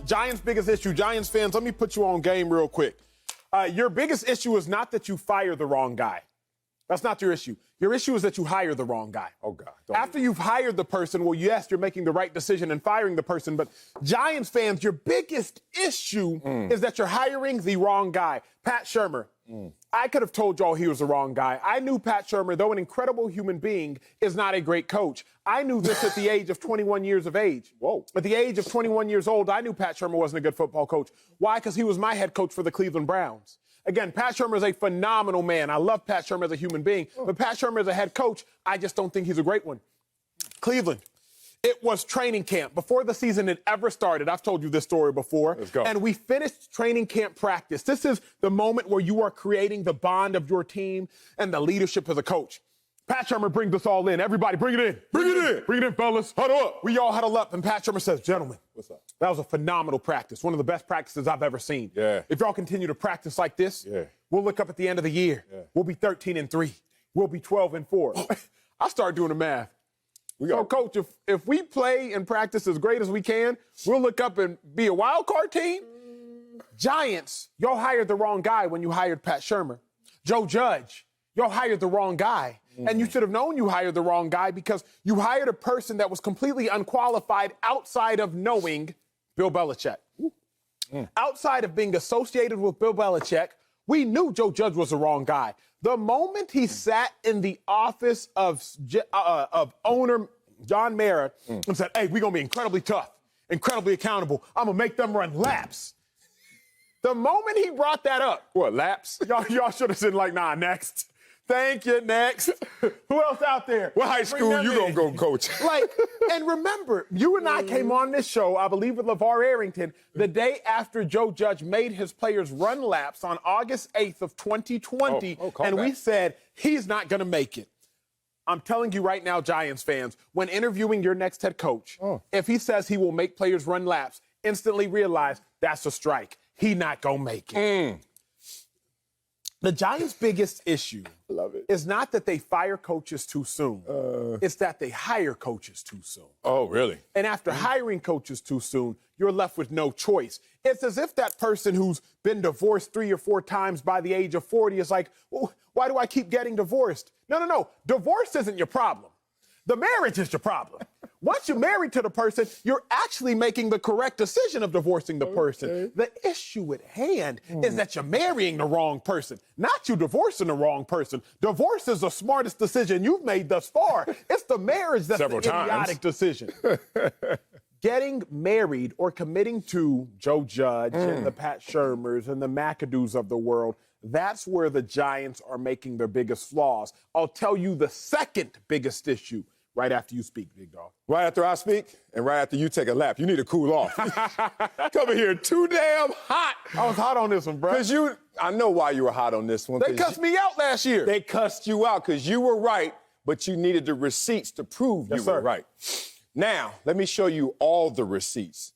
Giants' biggest issue. Giants fans, let me put you on game real quick. Your biggest issue is not that you fire the wrong guy. That's not your issue. Your issue is that you hire the wrong guy. Oh, God. After you've hired the person, well, yes, you're making the right decision in firing the person, but Giants fans, your biggest issue is that you're hiring the wrong guy. Pat Shurmur. I could have told y'all he was the wrong guy. I knew Pat Shurmur, though an incredible human being, is not a great coach. I knew this at the age of 21 years of age. Whoa. At the age of 21 years old, I knew Pat Shurmur wasn't a good football coach. Why? Because he was my head coach for the Cleveland Browns. Again, Pat Shurmur is a phenomenal man. I love Pat Shurmur as a human being. But Pat Shurmur as a head coach, I just don't think he's a great one. Cleveland. It was training camp before the season had ever started. I've told you this story before. Let's go. And we finished training camp practice. This is the moment where you are creating the bond of your team and the leadership as a coach. Pat Shurmur brings us all in. Everybody, bring it in. Bring it in. Bring it in, fellas. Huddle up. We all huddle up, and Pat Shurmur says, gentlemen, what's up? That was a phenomenal practice, one of the best practices I've ever seen. Yeah. If y'all continue to practice like this, we'll look up at the end of the year. Yeah. We'll be 13-3. We'll be 12-4. I started doing the math. So, Coach, if we play and practice as great as we can, we'll look up and be a wild card team. Giants, y'all hired the wrong guy when you hired Pat Shurmur. Joe Judge, y'all hired the wrong guy. And you should have known you hired the wrong guy because you hired a person that was completely unqualified outside of knowing Bill Belichick. Outside of being associated with Bill Belichick, we knew Joe Judge was the wrong guy. The moment he sat in the office of owner John Mara and said, hey, we're going to be incredibly tough, incredibly accountable. I'm going to make them run laps. The moment he brought that up. What, laps? Y'all should have said, like, nah, next. Thank you, next. Who else out there? What high school you going to go coach? And remember, you and I came on this show, I believe with LeVar Arrington, the day after Joe Judge made his players run laps on August 8th of 2020, and we said, he's not going to make it. I'm telling you right now, Giants fans, when interviewing your next head coach, if he says he will make players run laps, instantly realize that's a strike. He not going to make it. The Giants' biggest issue is not that they fire coaches too soon. It's that they hire coaches too soon. Oh, really? And after hiring coaches too soon, you're left with no choice. It's as if that person who's been divorced 3 or 4 times by the age of 40 is like, well, why do I keep getting divorced? No. Divorce isn't your problem. The marriage is your problem. Once you're married to the person, you're actually making the correct decision of divorcing the person. The issue at hand is that you're marrying the wrong person, not you divorcing the wrong person. Divorce is the smartest decision you've made thus far. It's the marriage that's the idiotic decision. Getting married or committing to Joe Judge and the Pat Shurmurs and the McAdoos of the world, that's where the Giants are making their biggest flaws. I'll tell you the second biggest issue right after you speak, big dog. Right after I speak and right after you take a lap. You need to cool off. Come here too damn hot. I was hot on this one, bro. Because I know why you were hot on this one. They cussed me out last year. They cussed you out because you were right, but you needed the receipts to prove you were right. Now, let me show you all the receipts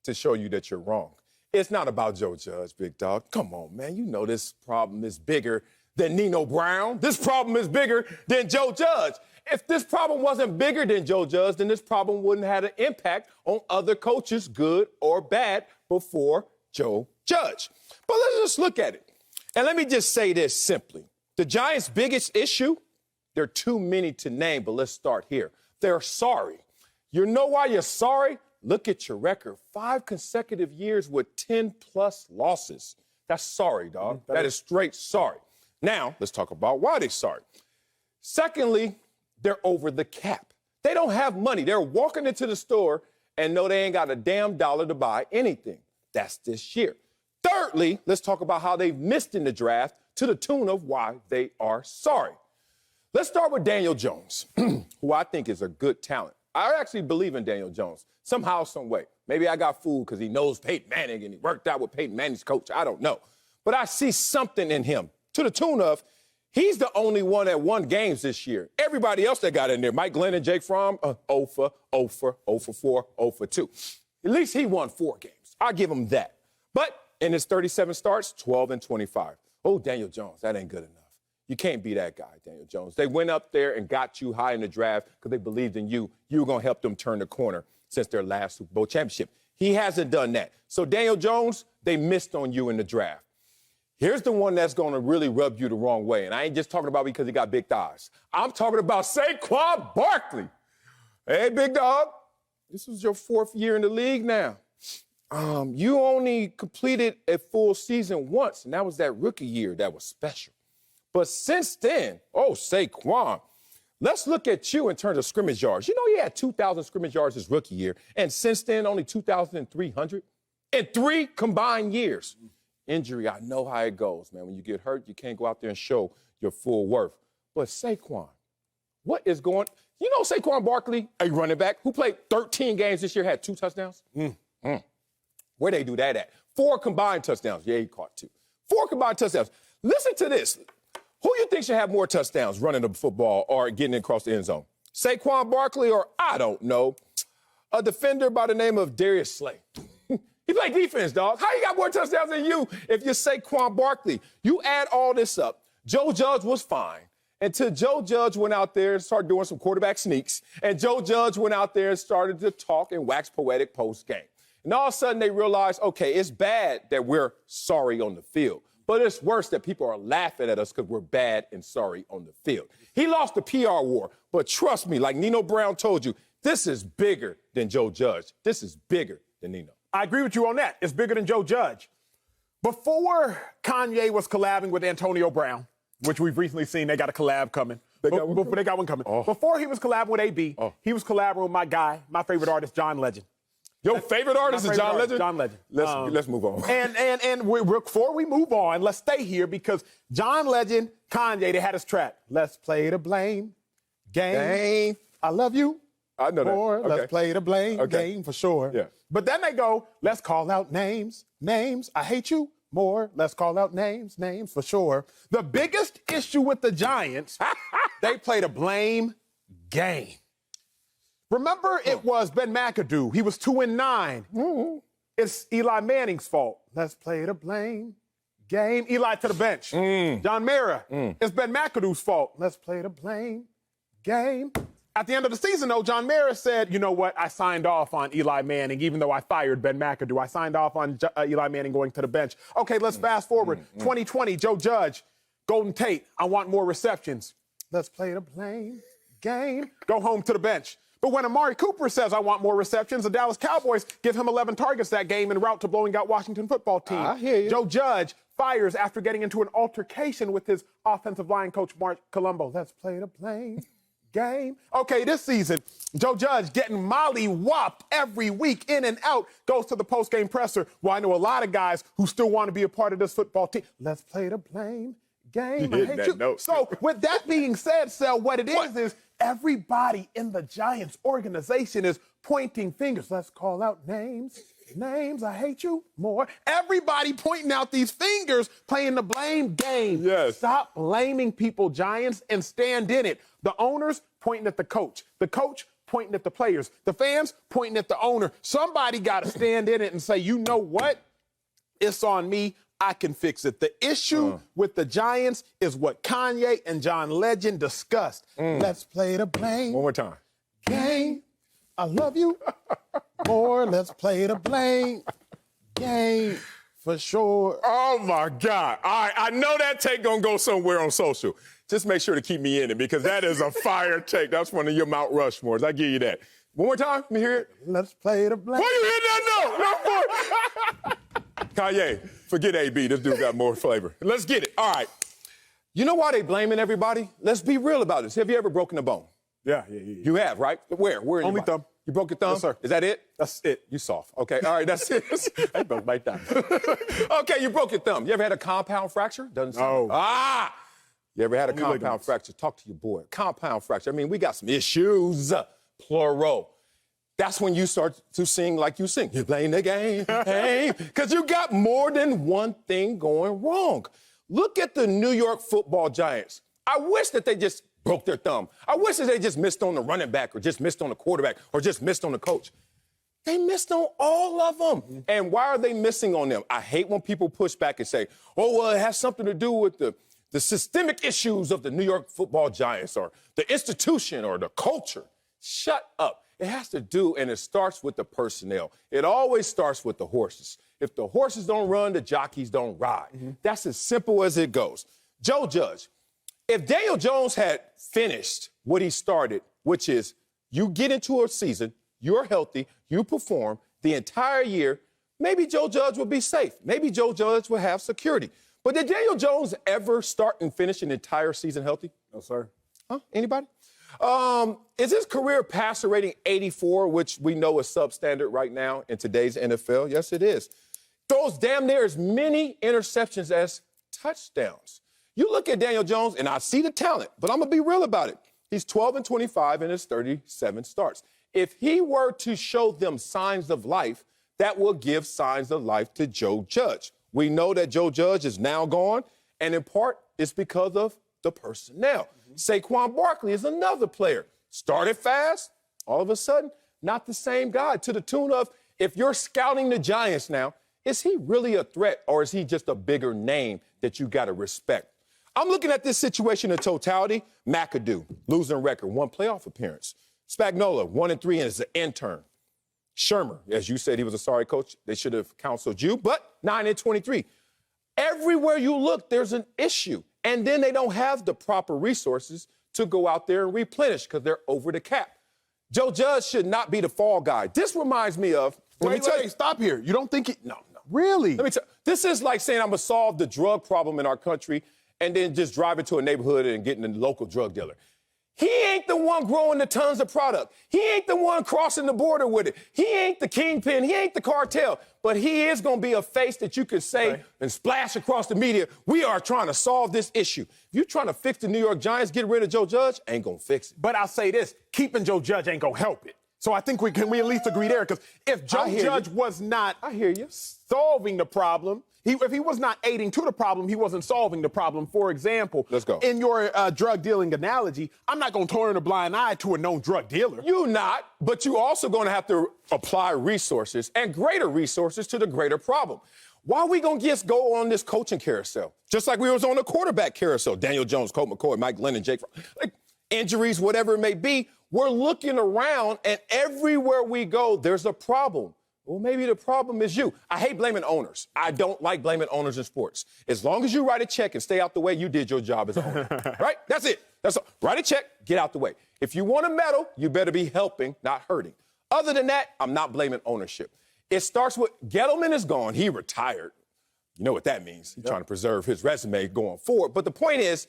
to show you that you're wrong. It's not about Joe Judge, big dog. Come on, man. You know this problem is bigger than Nino Brown. This problem is bigger than Joe Judge. If this problem wasn't bigger than Joe Judge, then this problem wouldn't have had an impact on other coaches, good or bad, before Joe Judge. But let's just look at it. And let me just say this simply. The Giants' biggest issue, there are too many to name, but let's start here. They're sorry. You know why you're sorry? Look at your record. 5 consecutive years with 10-plus losses. That's sorry, dog. That is straight sorry. Now, let's talk about why they're sorry. Secondly, they're over the cap. They don't have money. They're walking into the store and know they ain't got a damn dollar to buy anything. That's this year. Thirdly, let's talk about how they've missed in the draft to the tune of why they are sorry. Let's start with Daniel Jones, who I think is a good talent. I actually believe in Daniel Jones, somehow, some way. Maybe I got fooled because he knows Peyton Manning and he worked out with Peyton Manning's coach. I don't know. But I see something in him to the tune of he's the only one that won games this year. Everybody else that got in there, Mike Glenn and Jake Fromm, 0 for 4, 0 for 2. At least he won 4 games. I'll give him that. But in his 37 starts, 12-25. Oh, Daniel Jones, that ain't good enough. You can't be that guy, Daniel Jones. They went up there and got you high in the draft because they believed in you. You were going to help them turn the corner since their last Super Bowl championship. He hasn't done that. So, Daniel Jones, they missed on you in the draft. Here's the one that's going to really rub you the wrong way. And I ain't just talking about because he got big thighs. I'm talking about Saquon Barkley. Hey, big dog, this was your 4th year in the league now. You only completed a full season once, and that was that rookie year that was special. But since then, Saquon, let's look at you in terms of scrimmage yards. You know he had 2,000 scrimmage yards his rookie year, and since then only 2,300 in 3 combined years. Injury, I know how it goes, man. When you get hurt, you can't go out there and show your full worth. But Saquon, what is going on? You know Saquon Barkley, a running back who played 13 games this year, had 2 touchdowns? Where they do that at? 4 combined touchdowns. Yeah, he caught 2. 4 combined touchdowns. Listen to this. Who you think should have more touchdowns running the football or getting across the end zone? Saquon Barkley or, I don't know, a defender by the name of Darius Slay? He played defense, dog. How you got more touchdowns than you if you're Saquon Barkley? You add all this up. Joe Judge was fine until Joe Judge went out there and started doing some quarterback sneaks. And Joe Judge went out there and started to talk and wax poetic post-game. And all of a sudden they realized, okay, it's bad that we're sorry on the field. But it's worse that people are laughing at us because we're bad and sorry on the field. He lost the PR war. But trust me, like Nino Brown told you, this is bigger than Joe Judge. This is bigger than Nino. I agree with you on that. It's bigger than Joe Judge. Before Kanye was collabing with Antonio Brown, which we've recently seen, they got a collab coming. They got one coming. Oh. Before he was collabing with AB, he was collabing with my guy, my favorite artist, John Legend. Your favorite artist is John Legend? John Legend. Let's move on. And before we move on, let's stay here because John Legend, Kanye, they had this track. Let's play the blame game. I love you. I know more. that. Okay. Let's play the blame game for sure. Yeah. But then they go, let's call out names. I hate you more. Let's call out names for sure. The biggest issue with the Giants, they played a blame game. Remember, it was Ben McAdoo. He was 2-9. Mm-hmm. It's Eli Manning's fault. Let's play the blame game. Eli to the bench. John Mara. It's Ben McAdoo's fault. Let's play the blame game. At the end of the season, though, John Mara said, you know what, I signed off on Eli Manning, even though I fired Ben McAdoo. I signed off on Eli Manning going to the bench. Okay, let's fast forward. 2020, Joe Judge, Golden Tate, I want more receptions. Let's play the blame game. Go home to the bench. But when Amari Cooper says, I want more receptions, the Dallas Cowboys give him 11 targets that game en route to blowing out Washington football team. I hear you. Joe Judge fires after getting into an altercation with his offensive line coach, Mark Colombo. Let's play the blame game. Okay, this season, Joe Judge getting molly-whopped every week, in and out, goes to the post-game presser. Well, I know a lot of guys who still want to be a part of this football team. Let's play the blame game. I hate you. Note. So with that being said, Sel, what it is everybody in the Giants organization is pointing fingers. Let's call out names. I hate you more. Everybody pointing out these fingers, playing the blame game. Yes. Stop blaming people, Giants, and stand in it. The owners pointing at the coach pointing at the players, the fans pointing at the owner. Somebody got to stand in it and say, you know what? It's on me. I can fix it. The issue with the Giants is what Kanye and John Legend discussed. Let's play the blame. One more time. Game. I love you more. Let's play the blame game for sure. Oh, my God. All right, I know that take going to go somewhere on social. Just make sure to keep me in it because that is a fire take. That's one of your Mount Rushmores. I give you that. One more time. Let me hear it. Let's play the blame. Why you hit that note? Kanye, forget AB. This dude got more flavor. Let's get it. All right. You know why they blaming everybody? Let's be real about this. Have you ever broken a bone? Yeah. You have, right? Where? Where? Only thumb. You broke your thumb? Yes, sir. Is that it? That's it. You soft. Okay. All right. That's it. I broke my thumb. Okay. You broke your thumb. You ever had a compound fracture? Doesn't sound. No. You ever had a compound fracture? Talk to your boy. Compound fracture. I mean, we got some issues, plural. That's when you start to sing like you sing. You're playing the game, hey, because you got more than one thing going wrong. Look at the New York Football Giants. I wish that they just broke their thumb. I wish that they just missed on the running back or just missed on the quarterback or just missed on the coach. They missed on all of them. And why are they missing on them? I hate when people push back and say, oh, well, it has something to do with the systemic issues of the New York Football Giants or the institution or the culture. Shut up. It has to do, and it starts with the personnel. It always starts with the horses. If the horses don't run, the jockeys don't ride. That's as simple as it goes. Joe Judge, if Daniel Jones had finished what he started, which is you get into a season, you're healthy, you perform the entire year, maybe Joe Judge would be safe. Maybe Joe Judge would have security. But did Daniel Jones ever start and finish an entire season healthy? No, sir. Huh? Anybody? Is his career passer rating 84, which we know is substandard right now in today's NFL? Yes, it is. Throws damn near as many interceptions as touchdowns. You look at Daniel Jones, and I see the talent, but I'm going to be real about it. He's 12-25 in his 37 starts. If he were to show them signs of life, that will give signs of life to Joe Judge. We know that Joe Judge is now gone, and in part, it's because of the personnel. Saquon Barkley is another player. Started fast, all of a sudden, not the same guy, to the tune of, if you're scouting the Giants now, is he really a threat, or is he just a bigger name that you got to respect? I'm looking at this situation in totality. McAdoo, losing record, 1 playoff appearance. Spagnuolo, 1-3 and is an intern. Shermer, as you said, he was a sorry coach. They should have counseled you, but 9-23. Everywhere you look, there's an issue. And then they don't have the proper resources to go out there and replenish because they're over the cap. Joe Judge should not be the fall guy. This reminds me of... Wait, stop here. You don't think it... No. Really? Let me tell you, this is like saying I'm going to solve the drug problem in our country and then just drive into a neighborhood and getting a local drug dealer. He ain't the one growing the tons of product. He ain't the one crossing the border with it. He ain't the kingpin. He ain't the cartel. But he is going to be a face that you can say and splash across the media. We are trying to solve this issue. If you're trying to fix the New York Giants, get rid of Joe Judge, ain't going to fix it. But I'll say this, keeping Joe Judge ain't going to help it. So I think we at least agree there? Because if Joe Judge was not solving the problem, if he was not aiding to the problem, he wasn't solving the problem. For example, let's go. In your drug dealing analogy, I'm not going to turn a blind eye to a known drug dealer. You're not, but you're also going to have to apply resources and greater resources to the greater problem. Why are we going to just go on this coaching carousel? Just like we was on the quarterback carousel. Daniel Jones, Colt McCoy, Mike Glennon, Jake. Like, injuries, whatever it may be, we're looking around, and everywhere we go, there's a problem. Well, maybe the problem is you. I hate blaming owners. I don't like blaming owners in sports. As long as you write a check and stay out the way, you did your job as an owner. Right? That's it. That's all. Write a check, get out the way. If you want a medal, you better be helping, not hurting. Other than that, I'm not blaming ownership. It starts with Gettleman is gone. He retired. You know what that means. He's trying to preserve his resume going forward. But the point is,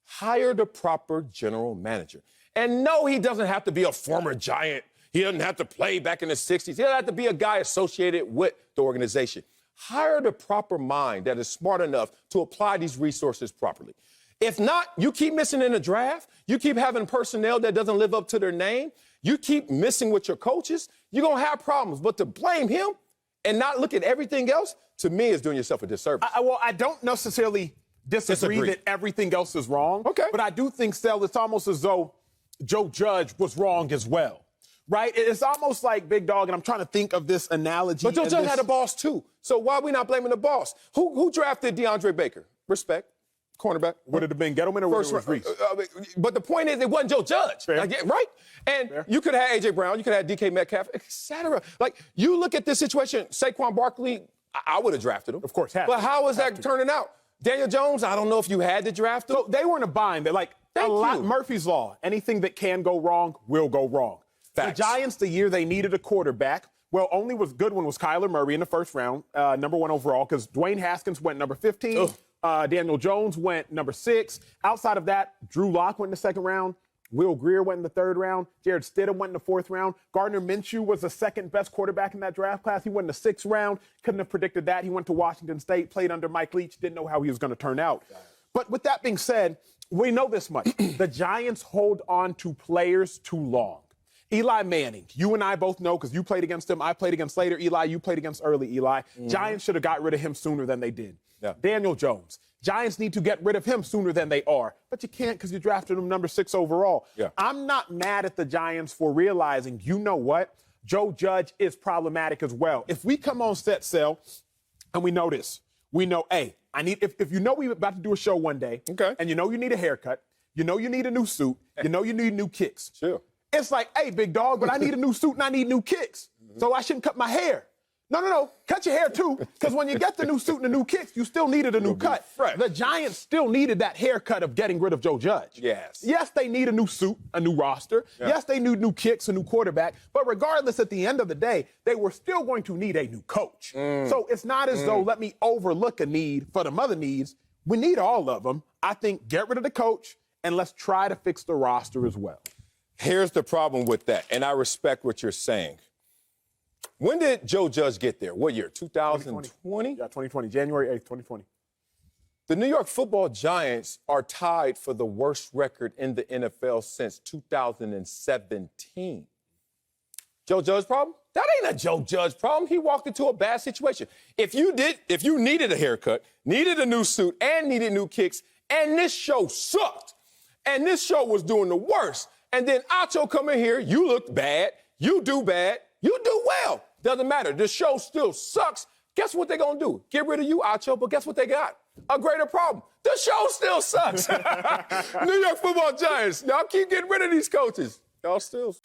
hire the proper general manager. And no, he doesn't have to be a former Giant. He doesn't have to play back in the 60s. He doesn't have to be a guy associated with the organization. Hire the proper mind that is smart enough to apply these resources properly. If not, you keep missing in the draft. You keep having personnel that doesn't live up to their name. You keep missing with your coaches. You're going to have problems. But to blame him and not look at everything else, to me, is doing yourself a disservice. I don't necessarily disagree that everything else is wrong. Okay. But I do think, Stel, it's almost as though Joe Judge was wrong as well. Right? It's almost like, Big Dog, and I'm trying to think of this analogy. But Joe Judge had a boss, too. So why are we not blaming the boss? Who drafted DeAndre Baker? Respect. Cornerback. Would it have been Gettleman or would it have been Reese? But the point is, it wasn't Joe Judge. Like, right? And you could have A.J. Brown. You could have DK Metcalf, et cetera. Like, you look at this situation, Saquon Barkley, I would have drafted him. Of course. But how is that turning out? Daniel Jones, I don't know if you had to draft him. So they were in a bind. They're like, Murphy's Law. Anything that can go wrong will go wrong. Facts. The Giants, the year they needed a quarterback, well, only was good one was Kyler Murray in the first round, number 1 overall, because Dwayne Haskins went number 15. Daniel Jones went number 6. Outside of that, Drew Lock went in the second round. Will Greer went in the third round. Jared Stidham went in the fourth round. Gardner Minshew was the second best quarterback in that draft class. He went in the 6th round. Couldn't have predicted that. He went to Washington State, played under Mike Leach, didn't know how he was going to turn out. But with that being said, we know this much. The Giants hold on to players too long. Eli Manning, you and I both know because you played against him. I played against later Eli. You played against early Eli. Giants should have got rid of him sooner than they did. Daniel Jones. Giants need to get rid of him sooner than they are. But you can't because you drafted him number 6 overall. I'm not mad at the Giants for realizing, you know what? Joe Judge is problematic as well. If we come on set, Sel, and we know this, we know, hey, if you know we're about to do a show one day, and you know you need a haircut, you know you need a new suit, you know you need new kicks. It's like, hey, big dog, but I need a new suit and I need new kicks. So I shouldn't cut my hair. No. Cut your hair too, because when you get the new suit and the new kicks, you still needed a new cut. Fresh. The Giants still needed that haircut of getting rid of Joe Judge. Yes. Yes, they need a new suit, a new roster. Yeah. Yes, they need new kicks, a new quarterback. But regardless, at the end of the day, they were still going to need a new coach. So it's not as though let me overlook a need for the other needs. We need all of them. I think get rid of the coach and let's try to fix the roster as well. Here's the problem with that, and I respect what you're saying. When did Joe Judge get there? What year? 2020? Yeah, 2020, January 8th, 2020. The New York Football Giants are tied for the worst record in the NFL since 2017. Joe Judge problem? That ain't a Joe Judge problem. He walked into a bad situation. If you needed a haircut, needed a new suit, and needed new kicks, and this show sucked, and this show was doing the worst, and then Acho come in here, you looked bad, you do bad, you do well. Doesn't matter. The show still sucks. Guess what they're going to do? Get rid of you, Acho, but guess what they got? A greater problem. The show still sucks. New York Football Giants, y'all keep getting rid of these coaches. Y'all still...